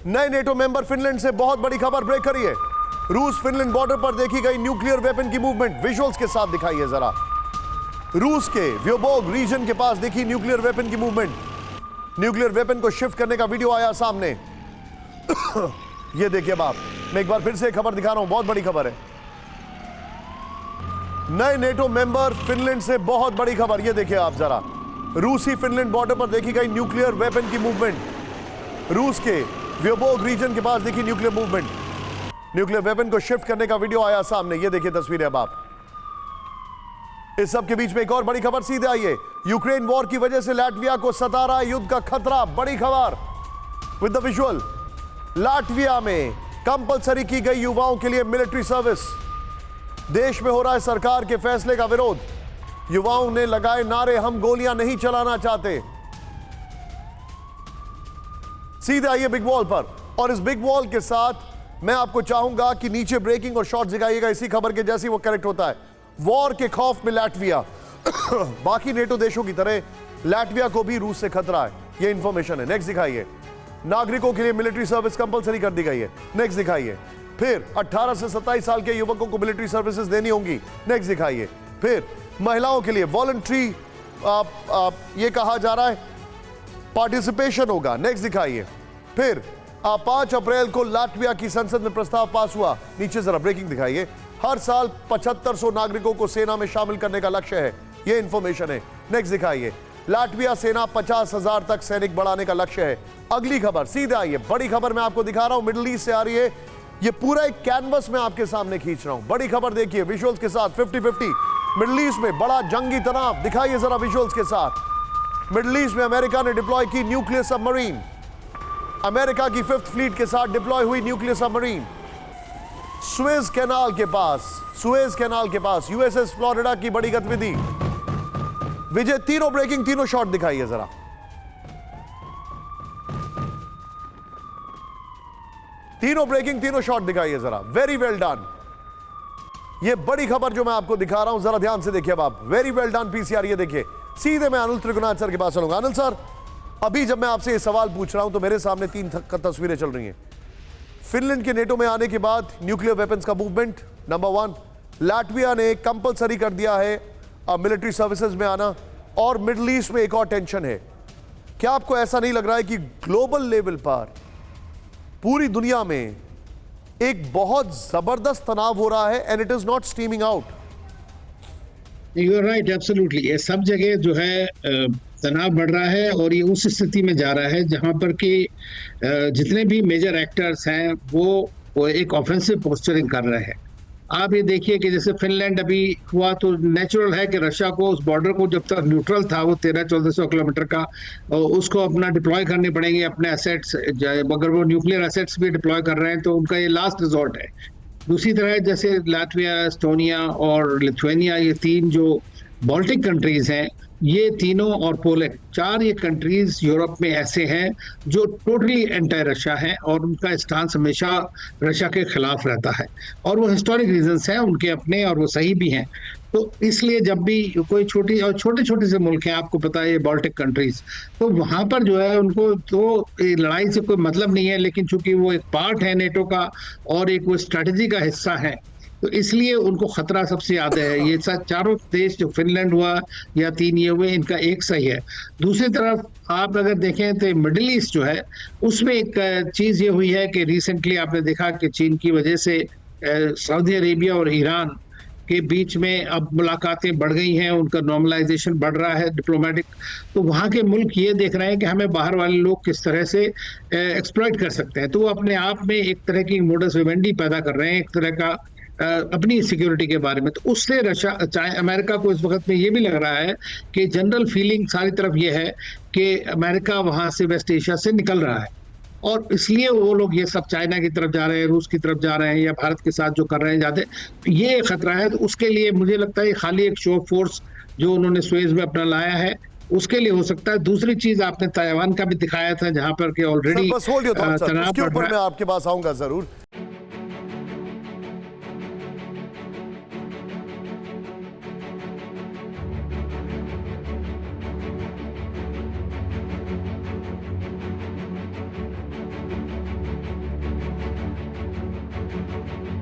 नए NATO member Finland से बहुत बड़ी खबर ब्रेक करी है। रूस फिनलैंड बॉर्डर पर देखी गई न्यूक्लियर वेपन की मूवमेंट विजुअल्स के साथ दिखाइए जरा। रूस के व्योबोग रीजन के पास देखी न्यूक्लियर वेपन की मूवमेंट। न्यूक्लियर वेपन को शिफ्ट करने का वीडियो आया सामने। ये देखिए बाप, मैं एक बार फिर से खबर दिखा रहा हूं, बहुत बड़ी खबर है। नए नेटो मेंबर फिनलैंड से बहुत बड़ी खबर, ये देखिए आप जरा। रूसी फिनलैंड बॉर्डर पर देखी गई न्यूक्लियर वेपन की मूवमेंट। रूस के व्योबोग रीजन के पास देखी न्यूक्लियर मूवमेंट। न्यूक्लियर वेपन को शिफ्ट करने का वीडियो आया सामने, ये देखिए तस्वीरें अब आप। इस सब के बीच में एक और बड़ी खबर सीधे आई है। यूक्रेन वॉर की वजह से लाटविया को सता रहा युद्ध का खतरा, बड़ी खबर विद द विजुअल। लाटविया में कंपलसरी की गई युवाओं के लिए मिलिट्री सर्विस। देश में हो रहा है सरकार के फैसले का विरोध। युवाओं ने लगाए नारे, हम गोलियां नहीं चलाना चाहते। सीधे आइए बिग वॉल पर, और इस बिग वॉल के साथ मैं आपको चाहूंगा कि नीचे ब्रेकिंग और शॉर्ट दिखाइएगा इसी खबर के जैसे वो करेक्ट होता है। वॉर के खौफ में लाटविया बाकी नेटो देशों की तरह लाटविया को भी रूस से खतरा है, ये इंफॉर्मेशन है। नेक्स्ट दिखाइए। नागरिकों के लिए मिलिट्री सर्विस कंपलसरी कर दी गई है। नेक्स्ट दिखाइए। फिर 18 से 27 साल के युवकों को मिलिट्री सर्विसेज देनी होंगी। नेक्स्ट दिखाइए। फिर महिलाओं के लिए वॉलंटरी ये कहा जा रहा है पार्टिसिपेशन होगा। नेक्स्ट दिखाइए। फिर 5 अप्रैल को लाटविया की संसद में प्रस्ताव पास हुआ। नीचे जरा ब्रेकिंग दिखाइए। हर साल 7500 नागरिकों को सेना में शामिल करने का लक्ष्य है, यह इंफॉर्मेशन है। नेक्स्ट दिखाइए। लाटविया सेना 50,000 तक सैनिक बढ़ाने का लक्ष्य है। अगली खबर सीधे आइए। बड़ी खबर मैं आपको दिखा रहा हूं, मिडिल ईस्ट से आ रही है। यह पूरा एक कैनवस में आपके सामने खींच रहा हूं। बड़ी खबर देखिए विजुअल्स के साथ। 50-50 मिडिल ईस्ट में बड़ा जंगी तनाव, दिखाइए जरा विजुअल्स के साथ। मिडिल ईस्ट में अमेरिका ने डिप्लॉय की न्यूक्लियर सबमरीन। अमेरिका की 5th फ्लीट के साथ डिप्लॉय हुई न्यूक्लियर सबमरीन सुएज कैनाल के पास यूएसएस फ्लोरिडा की बड़ी गतिविधि। विजय, तीनों ब्रेकिंग, तीनों शॉट दिखाइए जरा। तीनों ब्रेकिंग, तीनों शॉट दिखाइए जरा। Very well done. ये बड़ी खबर जो मैं आपको दिखा रहा हूं, जरा ध्यान से देखिए अब आप। Very well done PCR. ये देखिए सीधे मैं अनिल त्रिगुनाथ सर के पास चलूंगा। अनिल सर, अभी जब मैं आपसे ये सवाल पूछ रहा हूं तो मेरे सामने 3 तस्वीरें चल रही हैं। फिनलैंड के नेटो में आने के बाद न्यूक्लियर वेपन्स का मूवमेंट नंबर 1। लाटविया ने कंपलसरी कर दिया है मिलिट्री सर्विसेज में आना, और मिडिल ईस्ट में एक और टेंशन है। क्या आपको ऐसा नहीं लग रहा है कि ग्लोबल लेवल पर पूरी दुनिया में एक बहुत जबरदस्त तनाव हो रहा है and it is not steaming out? You are right, absolutely. ये सब जगह जो है तनाव बढ़ रहा है, और ये उस स्थिति में जा रहा है जहां पर कि जितने भी मेजर एक्टर्स हैं वो एक ऑफेंसिव पोस्चरिंग कर रहे हैं। आप ये देखिए कि जैसे फिनलैंड अभी हुआ तो नेचुरल है कि रशिया को उस बॉर्डर को, जब तक न्यूट्रल था वो 1300-1400 किलोमीटर का, उसको अपना डिप्लॉय करने पड़ेंगे अपने एसेट्स। अगर वो न्यूक्लियर एसेट्स भी डिप्लॉय कर रहे हैं तो उनका ये लास्ट रिजॉर्ट है। दूसरी तरह जैसे लाटविया, एस्टोनिया और लिथुआनिया, ये 3 जो बाल्टिक कंट्रीज हैं, ये तीनों, और पोलैंड, 4 ये कंट्रीज यूरोप में ऐसे हैं जो टोटली एंटी रशिया हैं, और उनका स्टांस हमेशा रशिया के खिलाफ रहता है, और वो हिस्टोरिक रीजंस हैं उनके अपने, और वो सही भी हैं। तो इसलिए जब भी कोई छोटे से मुल्क हैं, आपको पता है ये बाल्टिक कंट्रीज, तो वहाँ पर जो है उनको तो लड़ाई से कोई मतलब नहीं है, लेकिन चूंकि वो एक पार्ट है नेटो का और एक वो स्ट्रैटेजी का हिस्सा है, तो इसलिए उनको खतरा सबसे ज्यादा है। ये चारों देश जो फिनलैंड हुआ या 3 ये हुए, इनका एक सही है। दूसरी तरफ आप अगर देखें तो मिडिल ईस्ट जो है उसमें एक चीज ये हुई है कि रिसेंटली आपने देखा कि चीन की वजह से सऊदी अरेबिया और ईरान के बीच में अब मुलाकातें बढ़ गई हैं, उनका नॉर्मलाइजेशन बढ़ रहा है डिप्लोमेटिक। तो वहाँ के मुल्क ये देख रहे हैं कि हमें बाहर वाले लोग किस तरह से एक्सप्लॉइट कर सकते हैं, तो वो अपने आप में एक तरह की मोडस विवेंडी पैदा कर रहे हैं, एक तरह का अपनी सिक्योरिटी के बारे में। तो उससे अमेरिका को इस वक्त में ये भी लग रहा है कि जनरल फीलिंग सारी तरफ ये है कि अमेरिका वहां से वेस्ट एशिया से निकल रहा है, और इसलिए वो लोग ये सब चाइना की तरफ जा रहे हैं, रूस की तरफ जा रहे हैं, या भारत के साथ जो कर रहे हैं जाते, ये खतरा है। तो उसके लिए मुझे लगता है खाली एक शो फोर्स जो उन्होंने सुएज में अपना लाया है उसके लिए हो सकता है। दूसरी चीज आपने ताइवान का भी दिखाया था, जहां पर कि ऑलरेडी तनाव, उसके ऊपर मैं आपके पास आऊंगा जरूर।